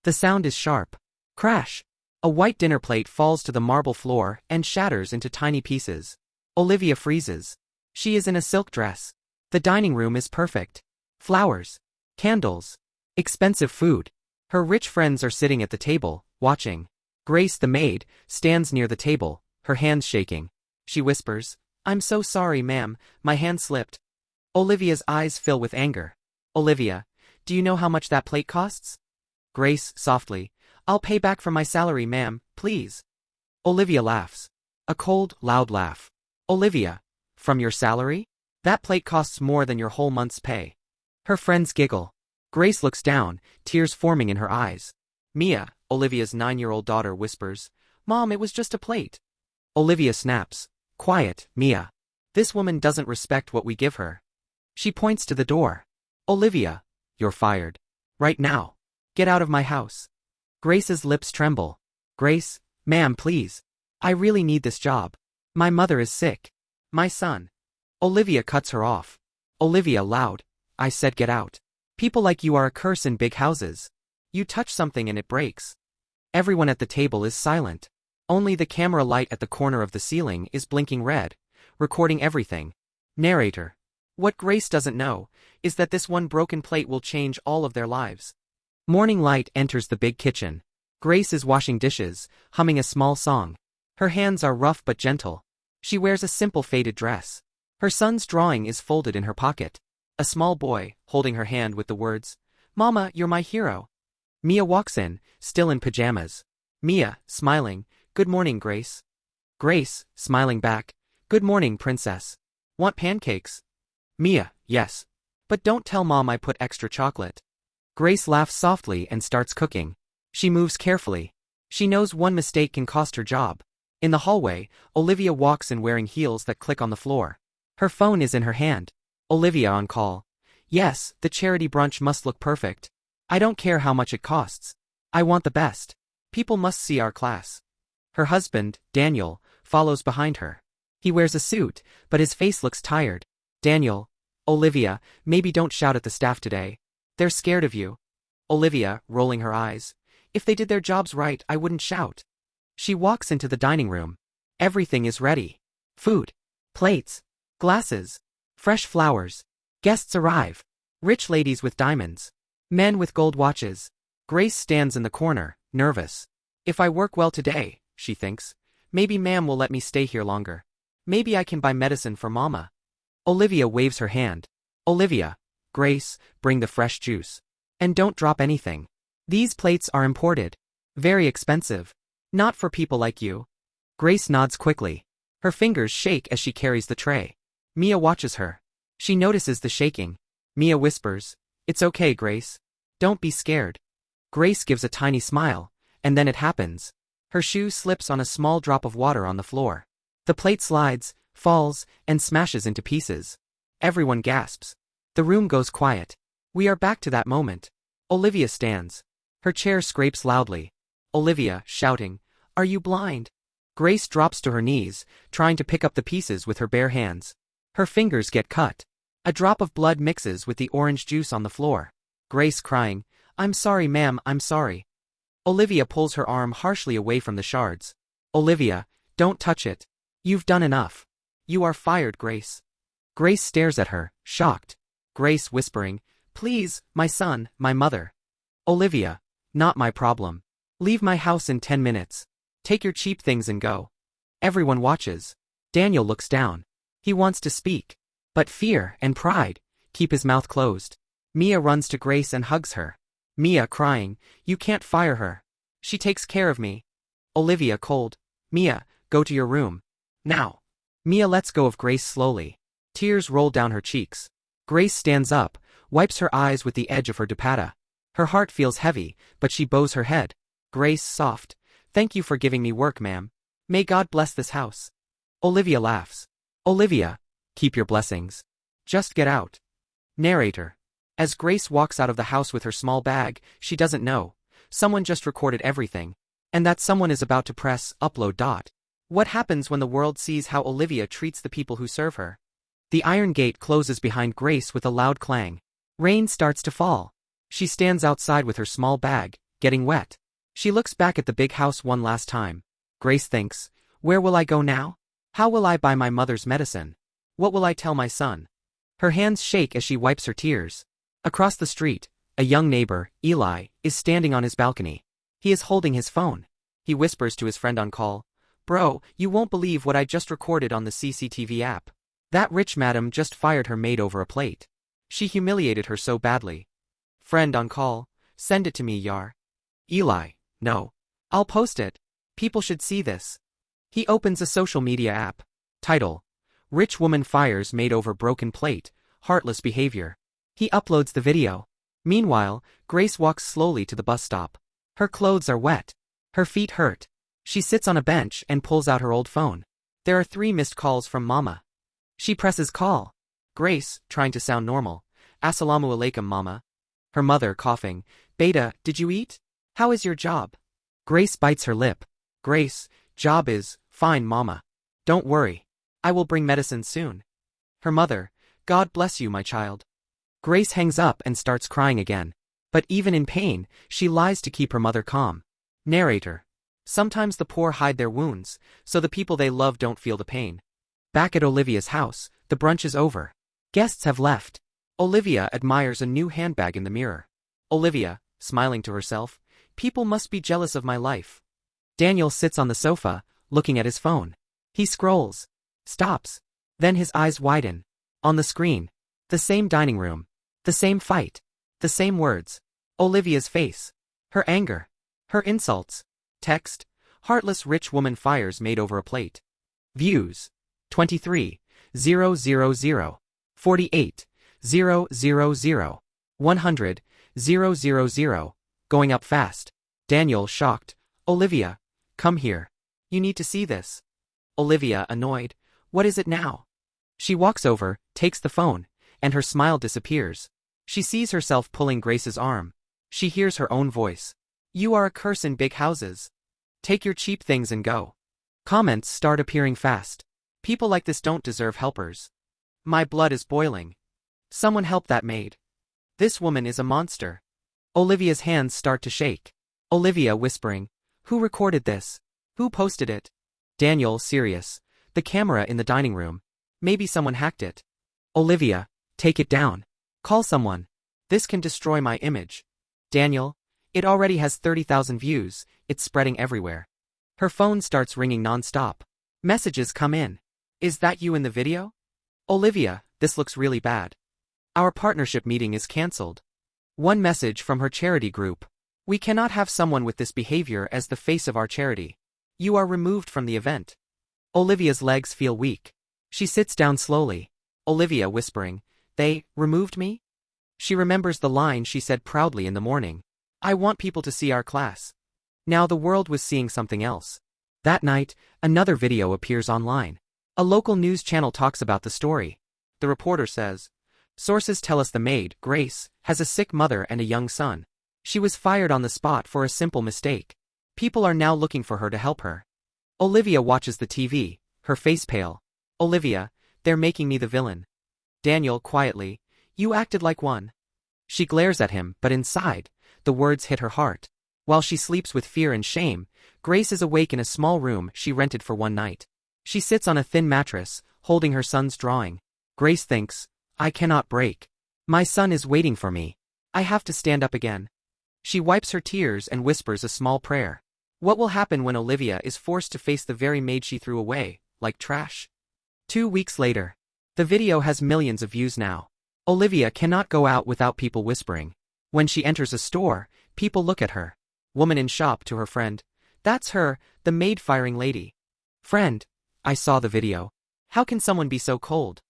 The sound is sharp. Crash! A white dinner plate falls to the marble floor and shatters into tiny pieces. Olivia freezes. She is in a silk dress. The dining room is perfect. Flowers. Candles. Expensive food. Her rich friends are sitting at the table, watching. Grace, the maid, stands near the table, her hands shaking. She whispers, "I'm so sorry, ma'am, my hand slipped." Olivia's eyes fill with anger. "Olivia, do you know how much that plate costs?" Grace, softly, "I'll pay back from my salary, ma'am, please." Olivia laughs. A cold, loud laugh. "Olivia, from your salary? That plate costs more than your whole month's pay." Her friends giggle. Grace looks down, tears forming in her eyes. "Mia," Olivia's 9-year-old daughter whispers, "Mom, it was just a plate." Olivia snaps. "Quiet, Mia. This woman doesn't respect what we give her." She points to the door. "Olivia, you're fired. Right now. Get out of my house." Grace's lips tremble. "Grace, ma'am, please. I really need this job. My mother is sick. My son." Olivia cuts her off. "Olivia, loud. I said get out. People like you are a curse in big houses. You touch something and it breaks." Everyone at the table is silent. Only the camera light at the corner of the ceiling is blinking red, recording everything. Narrator. What Grace doesn't know is that this one broken plate will change all of their lives. Morning light enters the big kitchen. Grace is washing dishes, humming a small song. Her hands are rough but gentle. She wears a simple faded dress. Her son's drawing is folded in her pocket. A small boy, holding her hand with the words, "Mama, you're my hero." Mia walks in, still in pajamas. Mia, smiling, "Good morning, Grace." Grace, smiling back, "Good morning, princess. Want pancakes?" Mia, "Yes. But don't tell Mom I put extra chocolate." Grace laughs softly and starts cooking. She moves carefully. She knows one mistake can cost her job. In the hallway, Olivia walks in wearing heels that click on the floor. Her phone is in her hand. Olivia on call. "Yes, the charity brunch must look perfect. I don't care how much it costs. I want the best. People must see our class." Her husband, Daniel, follows behind her. He wears a suit, but his face looks tired. Daniel, "Olivia, maybe don't shout at the staff today. They're scared of you." Olivia, rolling her eyes, "If they did their jobs right, I wouldn't shout." She walks into the dining room. Everything is ready. Food. Plates. Glasses. Fresh flowers. Guests arrive. Rich ladies with diamonds. Men with gold watches. Grace stands in the corner, nervous. "If I work well today," she thinks, "maybe Ma'am will let me stay here longer. Maybe I can buy medicine for Mama." Olivia waves her hand. "Olivia, Grace, bring the fresh juice. And don't drop anything. These plates are imported. Very expensive. Not for people like you." Grace nods quickly. Her fingers shake as she carries the tray. Mia watches her. She notices the shaking. Mia whispers, "It's okay, Grace. Don't be scared." Grace gives a tiny smile, and then it happens. Her shoe slips on a small drop of water on the floor. The plate slides, falls, and smashes into pieces. Everyone gasps. The room goes quiet. We are back to that moment. Olivia stands. Her chair scrapes loudly. Olivia, shouting, "Are you blind?" Grace drops to her knees, trying to pick up the pieces with her bare hands. Her fingers get cut. A drop of blood mixes with the orange juice on the floor. Grace crying, "I'm sorry, ma'am, I'm sorry." Olivia pulls her arm harshly away from the shards. "Olivia, don't touch it. You've done enough. You are fired, Grace." Grace stares at her, shocked. Grace whispering, "Please, my son, my mother." Olivia, "Not my problem. Leave my house in 10 minutes. Take your cheap things and go." Everyone watches. Daniel looks down. He wants to speak. But fear and pride keep his mouth closed. Mia runs to Grace and hugs her. Mia crying, "You can't fire her. She takes care of me." Olivia cold, "Mia, go to your room. Now." Mia lets go of Grace slowly. Tears roll down her cheeks. Grace stands up, wipes her eyes with the edge of her dupatta. Her heart feels heavy, but she bows her head. Grace, soft, "Thank you for giving me work, ma'am. May God bless this house." Olivia laughs. "Olivia, keep your blessings. Just get out." Narrator. As Grace walks out of the house with her small bag, she doesn't know. Someone just recorded everything. And that someone is about to press upload. What happens when the world sees how Olivia treats the people who serve her? The iron gate closes behind Grace with a loud clang. Rain starts to fall. She stands outside with her small bag, getting wet. She looks back at the big house one last time. Grace thinks, where will I go now? How will I buy my mother's medicine? What will I tell my son? Her hands shake as she wipes her tears. Across the street, a young neighbor, Eli, is standing on his balcony. He is holding his phone. He whispers to his friend on call, "Bro, you won't believe what I just recorded on the CCTV app. That rich madam just fired her maid over a plate. She humiliated her so badly." Friend on call, "Send it to me, Yar." Eli, "No. I'll post it. People should see this." He opens a social media app. Title: Rich woman fires maid over broken plate, heartless behavior. He uploads the video. Meanwhile, Grace walks slowly to the bus stop. Her clothes are wet. Her feet hurt. She sits on a bench and pulls out her old phone. There are 3 missed calls from Mama. She presses call. Grace, trying to sound normal, "Assalamu alaikum, Mama." Her mother, coughing, "Beta, did you eat? How is your job?" Grace bites her lip. Grace, "Job is fine, Mama. Don't worry. I will bring medicine soon." Her mother, "God bless you, my child." Grace hangs up and starts crying again. But even in pain, she lies to keep her mother calm. Narrator: Sometimes the poor hide their wounds, so the people they love don't feel the pain. Back at Olivia's house, the brunch is over. Guests have left. Olivia admires a new handbag in the mirror. Olivia, smiling to herself, "People must be jealous of my life." Daniel sits on the sofa, looking at his phone. He scrolls. Stops. Then his eyes widen. On the screen. The same dining room. The same fight. The same words. Olivia's face. Her anger. Her insults. Text: Heartless rich woman fires maid over a plate. Views: 23,000, 48,000, 100,000, going up fast. Daniel, shocked, "Olivia, come here. You need to see this." Olivia, annoyed, "What is it now?" She walks over, takes the phone, and her smile disappears. She sees herself pulling Grace's arm. She hears her own voice. "You are a curse in big houses. Take your cheap things and go." Comments start appearing fast. "People like this don't deserve helpers. My blood is boiling. Someone help that maid. This woman is a monster." Olivia's hands start to shake. Olivia whispering, "Who recorded this? Who posted it?" Daniel, serious, "The camera in the dining room. Maybe someone hacked it." Olivia, "Take it down. Call someone. This can destroy my image." Daniel, "It already has 30,000 views, it's spreading everywhere." Her phone starts ringing non-stop. Messages come in. "Is that you in the video?" Olivia, "This looks really bad. Our partnership meeting is cancelled." One message from her charity group. "We cannot have someone with this behavior as the face of our charity. You are removed from the event." Olivia's legs feel weak. She sits down slowly. Olivia whispering, "They removed me?" She remembers the line she said proudly in the morning. "I want people to see our class." Now the world was seeing something else. That night, another video appears online. A local news channel talks about the story. The reporter says, "Sources tell us the maid, Grace, has a sick mother and a young son. She was fired on the spot for a simple mistake. People are now looking for her to help her." Olivia watches the TV, her face pale. "Olivia, they're making me the villain." Daniel, quietly, "You acted like one." She glares at him, but inside, the words hit her heart. While she sleeps with fear and shame, Grace is awake in a small room she rented for one night. She sits on a thin mattress, holding her son's drawing. Grace thinks, "I cannot break. My son is waiting for me. I have to stand up again." She wipes her tears and whispers a small prayer. What will happen when Olivia is forced to face the very maid she threw away, like trash? 2 weeks later. The video has millions of views now. Olivia cannot go out without people whispering. When she enters a store, people look at her. Woman in shop to her friend, "That's her, the maid firing lady." Friend, "I saw the video. How can someone be so cold?"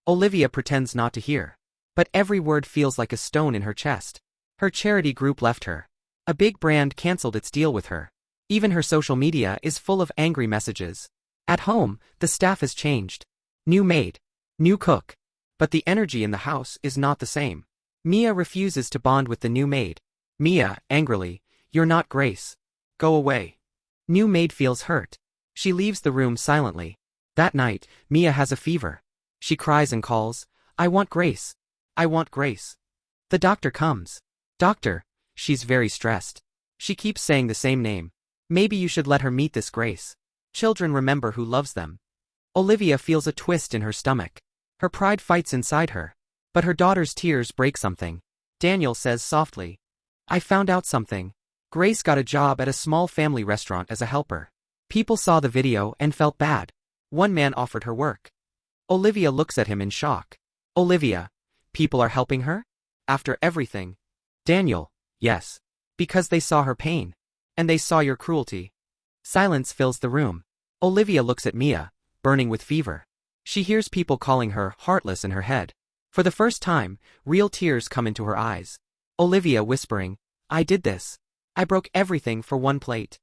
Olivia pretends not to hear. But every word feels like a stone in her chest. Her charity group left her. A big brand cancelled its deal with her. Even her social media is full of angry messages. At home, the staff has changed. New maid. New cook. But the energy in the house is not the same. Mia refuses to bond with the new maid. Mia, angrily, "You're not Grace. Go away." New maid feels hurt. She leaves the room silently. That night, Mia has a fever. She cries and calls, "I want Grace. I want Grace." The doctor comes. "Doctor." She's very stressed. She keeps saying the same name. Maybe you should let her meet this Grace. Children remember who loves them. Olivia feels a twist in her stomach. Her pride fights inside her. But her daughter's tears break something. Daniel says softly, I found out something. Grace got a job at a small family restaurant as a helper. People saw the video and felt bad. One man offered her work. Olivia looks at him in shock. Olivia, people are helping her? After everything? Daniel, yes. Because they saw her pain. And they saw your cruelty. Silence fills the room. Olivia looks at Mia, burning with fever. She hears people calling her heartless in her head. For the first time, real tears come into her eyes. Olivia whispering, I did this. I broke everything for one plate.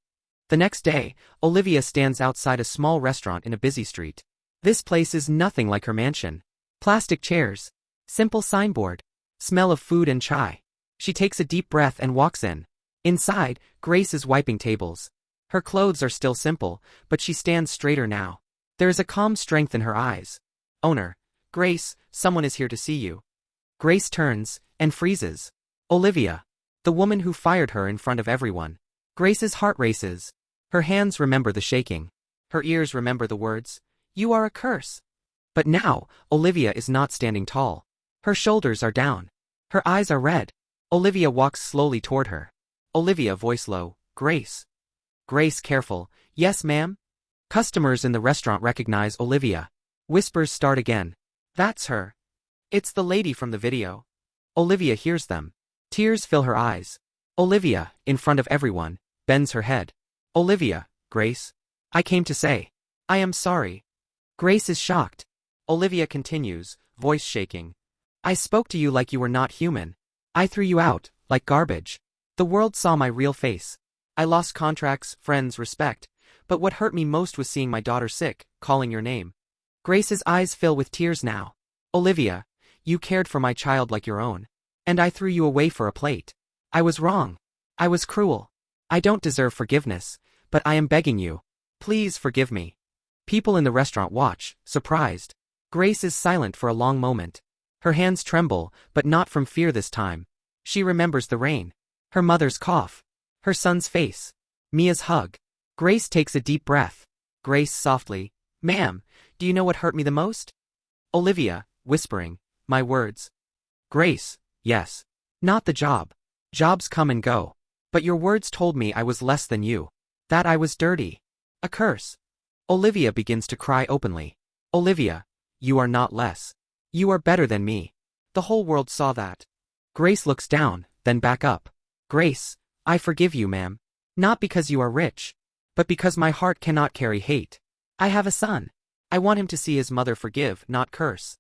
The next day, Olivia stands outside a small restaurant in a busy street. This place is nothing like her mansion. Plastic chairs. Simple signboard. Smell of food and chai. She takes a deep breath and walks in. Inside, Grace is wiping tables. Her clothes are still simple, but she stands straighter now. There is a calm strength in her eyes. Owner, Grace, someone is here to see you. Grace turns and freezes. Olivia. The woman who fired her in front of everyone. Grace's heart races. Her hands remember the shaking. Her ears remember the words, You are a curse. But now, Olivia is not standing tall. Her shoulders are down. Her eyes are red. Olivia walks slowly toward her. Olivia voice low, Grace. Grace careful, Yes ma'am? Customers in the restaurant recognize Olivia. Whispers start again. That's her. It's the lady from the video. Olivia hears them. Tears fill her eyes. Olivia, in front of everyone, bends her head. Olivia, Grace. I came to say. I am sorry. Grace is shocked. Olivia continues, voice shaking. I spoke to you like you were not human. I threw you out, like garbage. The world saw my real face. I lost contracts, friends, respect. But what hurt me most was seeing my daughter sick, calling your name. Grace's eyes fill with tears now. Olivia, you cared for my child like your own. And I threw you away for a plate. I was wrong. I was cruel. I don't deserve forgiveness, but I am begging you. Please forgive me. People in the restaurant watch, surprised. Grace is silent for a long moment. Her hands tremble, but not from fear this time. She remembers the rain. Her mother's cough. Her son's face. Mia's hug. Grace takes a deep breath. Grace softly, Ma'am, do you know what hurt me the most? Olivia, whispering, my words. Grace, yes. Not the job. Jobs come and go. But your words told me I was less than you. That I was dirty. A curse. Olivia begins to cry openly. Olivia, you are not less. You are better than me. The whole world saw that. Grace looks down, then back up. Grace, I forgive you, ma'am. Not because you are rich. But because my heart cannot carry hate. I have a son. I want him to see his mother forgive, not curse.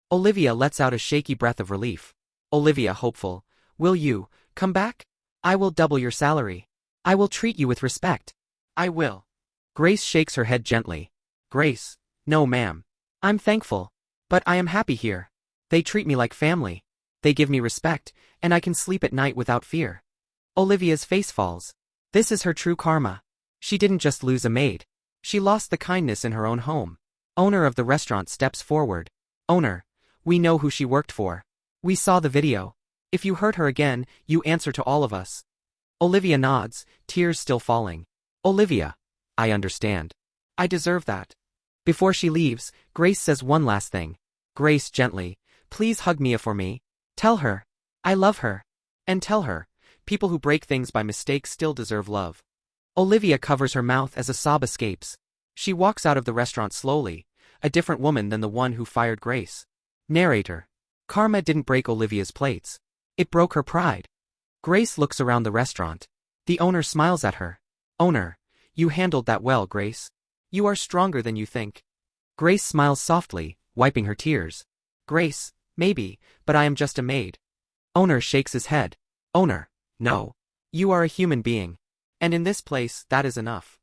Olivia lets out a shaky breath of relief. Olivia hopeful, will you come back? I will double your salary. I will treat you with respect. I will. Grace shakes her head gently. Grace, no ma'am. I'm thankful. But I am happy here. They treat me like family. They give me respect, and I can sleep at night without fear. Olivia's face falls. This is her true karma. She didn't just lose a maid. She lost the kindness in her own home. Owner of the restaurant steps forward. Owner, we know who she worked for. We saw the video. If you hurt her again, you answer to all of us. Olivia nods, tears still falling. Olivia, I understand. I deserve that. Before she leaves, Grace says one last thing. Grace gently, please hug Mia for me. Tell her. I love her. And tell her, people who break things by mistake still deserve love. Olivia covers her mouth as a sob escapes. She walks out of the restaurant slowly, a different woman than the one who fired Grace. Narrator. Karma didn't break Olivia's plates. It broke her pride. Grace looks around the restaurant. The owner smiles at her. Owner, you handled that well, Grace. You are stronger than you think. Grace smiles softly, wiping her tears. Grace, maybe, but I am just a maid. Owner shakes his head. Owner, no. You are a human being. And in this place, that is enough.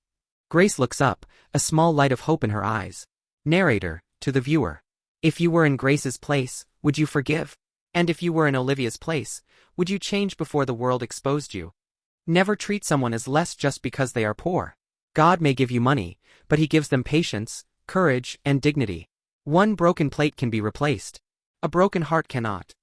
Grace looks up, a small light of hope in her eyes. Narrator, to the viewer. If you were in Grace's place, would you forgive? And if you were in Olivia's place, would you change before the world exposed you? Never treat someone as less just because they are poor. God may give you money, but he gives them patience, courage, and dignity. One broken plate can be replaced. A broken heart cannot.